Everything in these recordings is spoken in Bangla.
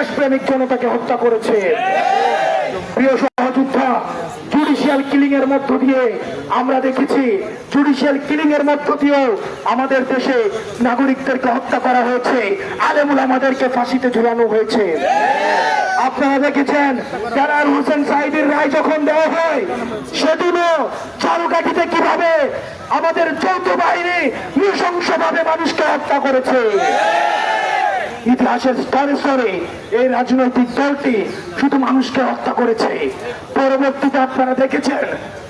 দেশপ্রেমিক জনতাকে হত্যা করেছে। প্রিয় সহযোদ্ধা, জুডিশিয়াল কিলিং এর মধ্য দিয়ে আমরা দেখেছি, জুডিশিয়াল কিলিং এর মধ্য দিয়েও আমাদের দেশে নাগরিকদেরকে হত্যা করা হয়েছে, আলেম ওলামাদেরকে ফাঁসিতে ঝুলানো হয়েছে। আপনারা দেখেছেন জালাল হোসেন সাঈদীর রায় যখন দেওয়া হয়, সেদিনও চালকাঠিতে কিভাবে আমাদের যৌথ বাহিনী নৃশংসভাবে মানুষকে হত্যা করেছে। ইতিহাসের স্তরে স্তরে এই রাজনৈতিক দলটি শুধু মানুষকে হত্যা করেছে। পরবর্তীতে আপনারা দেখেছেন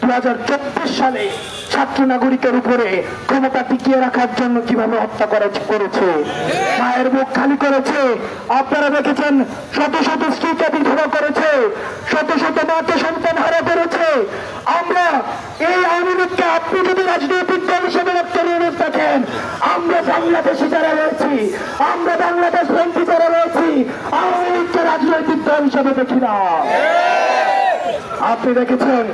2024 সালে ছাত্র নাগরিকের উপরে ক্ষমতা টিকিয়ে রাখার জন্য কিভাবে হত্যা করেছে, মায়ের মুখ খালি করেছে। আপনারা দেখেছেন শত শত স্ত্রীকে বিধবা করেছে, শত শত মাকে সন্তান হারা করেছে। আমরা এই আওয়ামী লীগকে, আপনি যদি রাজনৈতিক দল হিসেবে দেখেন, আমরা বাংলাদেশি যারা রয়েছি, আমরা বাংলাদেশ বন্ধু যারা রয়েছি, আওয়ামী লীগকে রাজনৈতিক দল হিসেবে দেখি না। আপনি দেখেছেন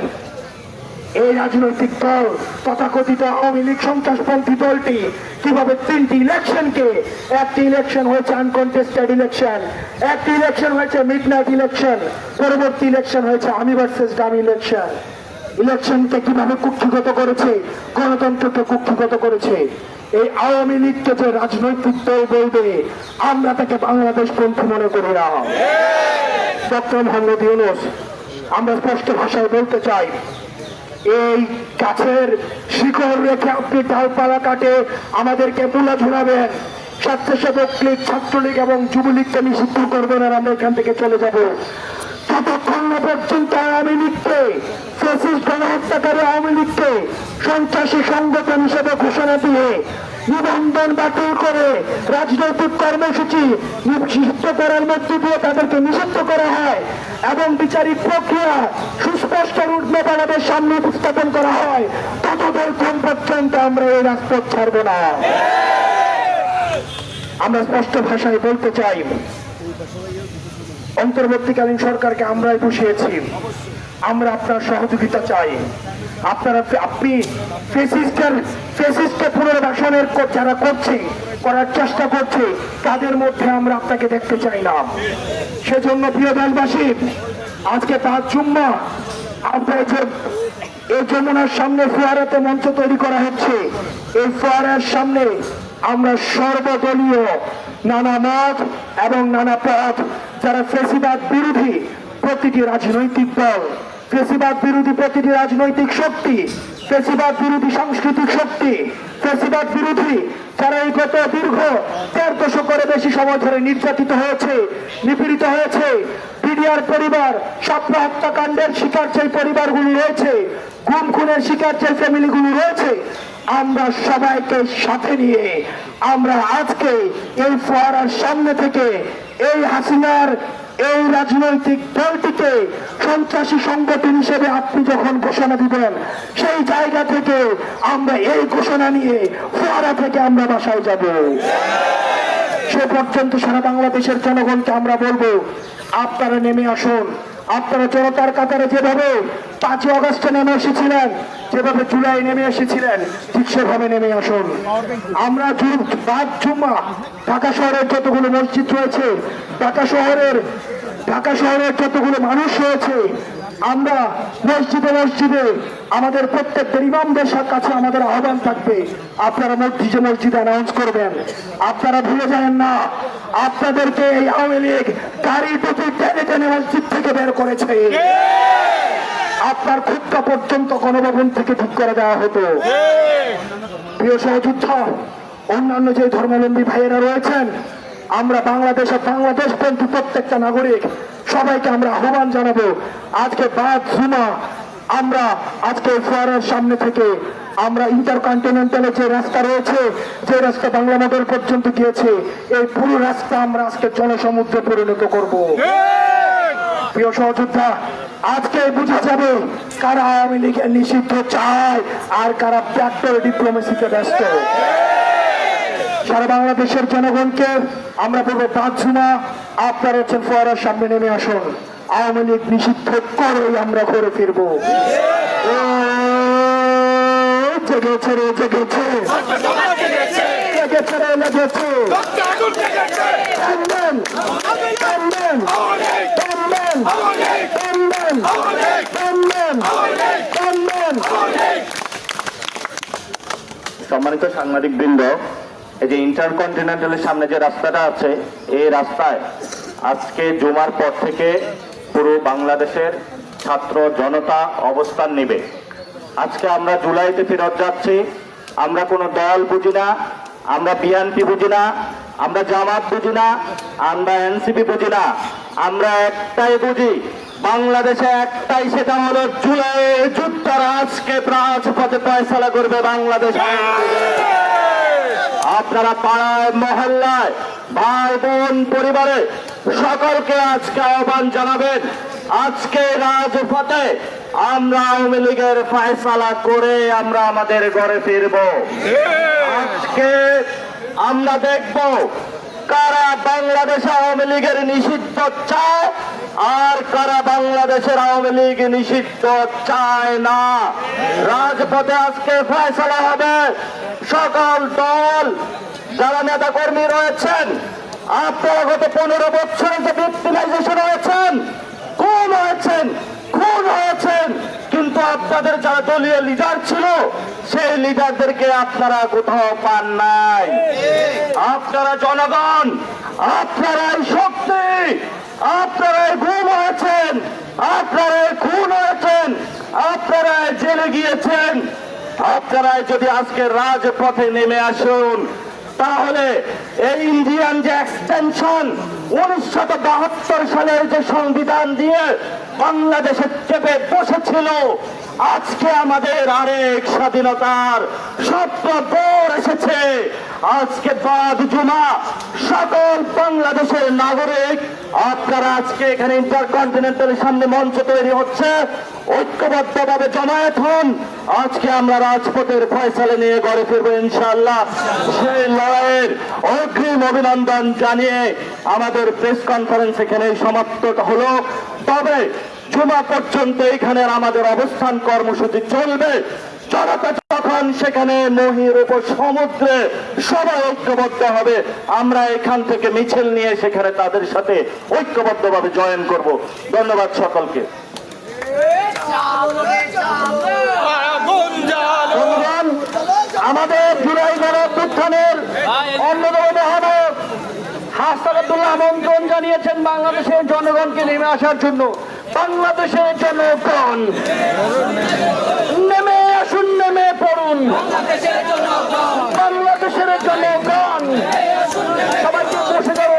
এই রাজনৈতিক দল তথাকথিত আওয়ামী লীগ সন্ত্রাসপন্থী দলটি কিভাবে 3টি ইলেকশনকে, একটি ইলেকশন হয়েছে আনকন্টেস্টেড ইলেকশন, একটি ইলেকশন হয়েছে মিডনাইট ইলেকশন, পরবর্তী ইলেকশন হয়েছে আমি ভার্সেস ডামি ইলেকশন, ইলেকশনকে কিভাবে কুক্ষিগত করেছে, গণতন্ত্রকে কুক্ষিগত করেছে। এই আওয়ামী লীগকে যে রাজনৈতিক দল বলবে, আমরা তাকে বাংলাদেশ পন্থী মনে করি না। ডক্টর মোহাম্মদ ইউনূস, আমরা স্পষ্ট ভাষায় বলতে চাই, এই গাছের শিকড় রেখে আপনি ডালপালা কাটে আমাদেরকে মূলা ঝুলাবেন, স্বেচ্ছাসেবক লীগ, ছাত্রলীগ এবং যুবলীগকে নিষিদ্ধ করবেন, আর আমরা এখান থেকে চলে যাব। ততক্ষণ না পর্যন্ত আওয়ামী লীগকে, ফ্যাসিস্ট গণহত্যাকারী আওয়ামী লীগকে সন্ত্রাসী সংগঠন হিসেবে ঘোষণা দিয়ে নিবন্ধন বাতিল করে রাজনৈতিক কর্মসূচি নিষিদ্ধ করার মধ্য দিয়ে তাদেরকে নিষিদ্ধ করা হয় এবং বিচারিক প্রক্রিয়া সুস্পষ্ট রুটম্যাপ আমাদের সামনে উপস্থাপন করা হয়, ততক্ষণ পর্যন্ত আমরা এই রাজপথ ছাড়ব না। আমরা স্পষ্ট ভাষায় বলতে চাই, অন্তর্বর্তীকালীন সরকারকে আমরাই বসিয়েছি, আমরা আপনার সহযোগিতা চাই। আপনি ফেসিস্টকে পুনর্বাসনের যারা করার চেষ্টা করছে, তাদের মধ্যে আমরা আপনাকে দেখতে চাই না। সেজন্য প্রিয় দেশবাসী, আজকে 5 জুম্মা আপনার এই যমুনার সামনে ফোয়ারাতে মঞ্চ তৈরি করা হচ্ছে। এই ফোয়ারার সামনে আমরা সর্বদলীয়, নানা মত এবং নানা পথ, যারা ফেসিবাদ বিরোধী প্রতিটি রাজনৈতিক দল, ফেসিবাদ বিরোধী প্রতিটি রাজনৈতিক শক্তি, ফেসিবাদ বিরোধী সাংস্কৃতিক শক্তি, ফেসিবাদ বিরোধী যারা এই গত দীর্ঘ 1.5 দশকের বেশি সময় ধরে নির্যাতিত হয়েছে, নিপীড়িত হয়েছে, বিডিআর পরিবার, শাপলা হত্যাকাণ্ডের শিকার যে পরিবারগুলো রয়েছে, গুম খুনের শিকার যে ফ্যামিলিগুলো রয়েছে, আমরা সবাইকে সাথে নিয়ে আমরা আজকে এই ফোয়ারার সামনে থেকে এই হাসিনার এই রাজনৈতিক দলটিকে সন্ত্রাসী সংগঠন হিসেবে আপনি যখন ঘোষণা দিবেন, সেই জায়গা থেকে আমরা এই ঘোষণা নিয়ে ফোয়ারা থেকে আমরা বাসায় যাব। সে পর্যন্ত সারা বাংলাদেশের জনগণকে আমরা বলবো, আপনারা নেমে আসুন। আপনারা জনতার কাতারে যেভাবে 5 আগস্টে নেমে এসেছিলেন, যেভাবে জুলাই নেমে এসেছিলেন, ঠিক সেভাবে নেমে আসুন। আমরা 5 জুম্মা ঢাকা শহরের যতগুলো মসজিদ রয়েছে, ঢাকা শহরের যতগুলো মানুষ রয়েছে, আমরা মসজিদে মসজিদে আমাদের প্রত্যেকটা ইমামদের কাছে আমাদের আহ্বান থাকবে, আপনারা মসজিদে অ্যানাউন্স করবেন। আপনারা ভুলে যাবেন না, আপনাদেরকে এই আওয়ামী লীগ গাড়ি প্রতি টেনে টেনে মসজিদ থেকে বের করেছে। আপনার খুবটা পর্যন্ত গণভবন থেকে ঠিক করে দেওয়া হতো। প্রিয় সহযোদ্ধা, অন্যান্য যে ধর্মাবলম্বী ভাইয়েরা রয়েছেন, আমরা বাংলাদেশ পন্থী প্রত্যেকটা নাগরিক সবাইকে আমরা আহ্বান জানাবো, আজকে 5 জুমা আমরা আজকে ফোয়ারার সামনে থেকে আমরা ইন্টারকন্টিনেন্টালের যে রাস্তা রয়েছে, যে রাস্তা বাংলা মোটর পর্যন্ত গিয়েছে, এই পুরো রাস্তা আমরা আজকে জনসমুদ্রে পরিণত করব। প্রিয় সহযোদ্ধা, আজকে বোঝা যাবে কারা আওয়ামী লীগের নিষিদ্ধ চায় আর কারা ব্যাকডোর ডিপ্লোমেসিতে ব্যস্ত। সারা বাংলাদেশের জনগণকে আমরা বলবো, 5 জুমা আপনারা হচ্ছেন ফোয়ারার সামনে নেমে আসুন, আওয়ামী লীগ নিষিদ্ধ করেই আমরা ঘুরে ফিরবো। জেগেছে রে জেগেছে, লেগেছে রে লেগেছে। টানবেন, টানবেন, টানবেন, টানবেন, টানবেন, টানবেন। সম্মানিত সাংবাদিক বৃন্দ, এই যে ইন্টারকন্টিনেন্টালের সামনে যে রাস্তাটা আছে, এই রাস্তায় আজকে জুমার পর থেকে পুরো বাংলাদেশের ছাত্র জনতা অবস্থান নেবে। আজকে আমরা জুলাইতে ফেরত যাচ্ছি। আমরা কোনো দল বুঝি না, আমরা বিএনপি বুঝি না, আমরা জামাত বুঝি না, আমরা এনসিপি বুঝি না। আমরা একটাই বুঝি, বাংলাদেশে একটাই, সেটা হলো জুলাই যুদ্ধরা আজকে রাজপথে ফয়সালা করবে বাংলাদেশ। আপনারা পাড়ায় মহল্লায় ভাই বোন পরিবারে সকলকে আজকে আহ্বান জানাবেন, আজকে রাজপথে আমরা আওয়ামী লীগের ফয়সালা করে আমরা আমাদের ঘরে ফিরব। আজকে আমরা দেখব কারা বাংলাদেশে আওয়ামী লীগের নিষিদ্ধ চায় আর কারা বাংলাদেশের আওয়ামী লীগ নিষিদ্ধ চায় না। রাজপথে আজকে ফয়সালা হবে। সকল দল যারা নেতা কর্মী রয়েছেন, আপনারা গত 15 বছরে যে ভিক্টিমাইজেশন হয়েছেন, খুন হয়েছেন, খুন হয়েছেন, কিন্তু আপনাদের যারা দলীয় লিডার ছিল সেই লিডারদেরকে আপনারা কোথাও পান নাই। আপনারা জনগণ, আপনারাই শক্তি, আপনারাই গুম হয়েছেন, আপনারাই খুন হয়েছেন, আপনারাই জেলে গিয়েছেন। আপনারাই যদি আজকে রাজপথে নেমে আসুন, তাহলে এই ইন্ডিয়ান যে এক্সটেনশন 1972 সালের যে সংবিধান দিয়ে বাংলাদেশে চেপে বসেছিল, আজকে আমাদের আরেক স্বাধীনতার স্বপ্ন ভোর এসেছে। আজকে বাদ জুমা সকল বাংলাদেশের নাগরিক আপনারা আজকে এখানে ইন্টারকন্টিনেন্টালের সামনে মঞ্চ তৈরি হচ্ছে, ঐক্যবদ্ধভাবে জমায়েত হন। আজকে আমরা রাজপথের ফয়সালা নিয়ে ঘরে ফিরবো ইনশাআল্লাহ। সেই লড়াইয়ের অগ্রিম অভিনন্দন জানিয়ে আমাদের প্রেস কনফারেন্স এখানে সমাপ্ত হলো। তবে জুমা পর্যন্ত এখানে আমাদের অবস্থান কর্মসূচি চলবে। জনতা যখন সেখানে মহির উপর সমুদ্রে সবাই ঐক্যবদ্ধ হবে, আমরা এখান থেকে মিছিল নিয়ে সেখানে তাদের সাথে ঐক্যবদ্ধভাবে জয়েন করব। ধন্যবাদ সকলকে। আমাদের জুলাই গণঅভ্যুত্থানের অন্যতম মহানায়ক হাসান আব্দুল্লাহ আমন্ত্রণ জানিয়েছেন বাংলাদেশের জনগণকে নেমে আসার জন্য। বাংলাদেশের জনগণ নেমে আসুন, নেমে পড়ুন। বাংলাদেশের জনগণ সবাইকে বসে যাবো।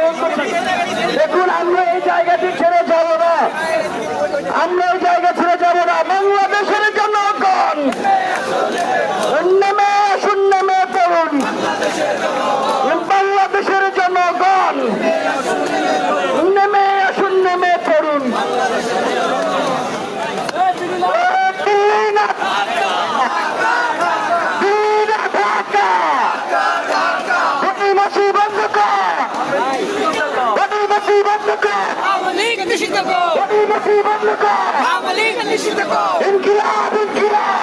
দেখুন, আমরা এই জায়গাটি ছেড়ে যাব না, আমরা এই জায়গা ছেড়ে যাব না। বাংলাদেশের জনগণ নেমে আসুন, নেমে পড়ুন। বাংলাদেশের জনগণ নেমে আসুন, নেমে পড়ুন। ইনকিলাব, ইনকিলাব।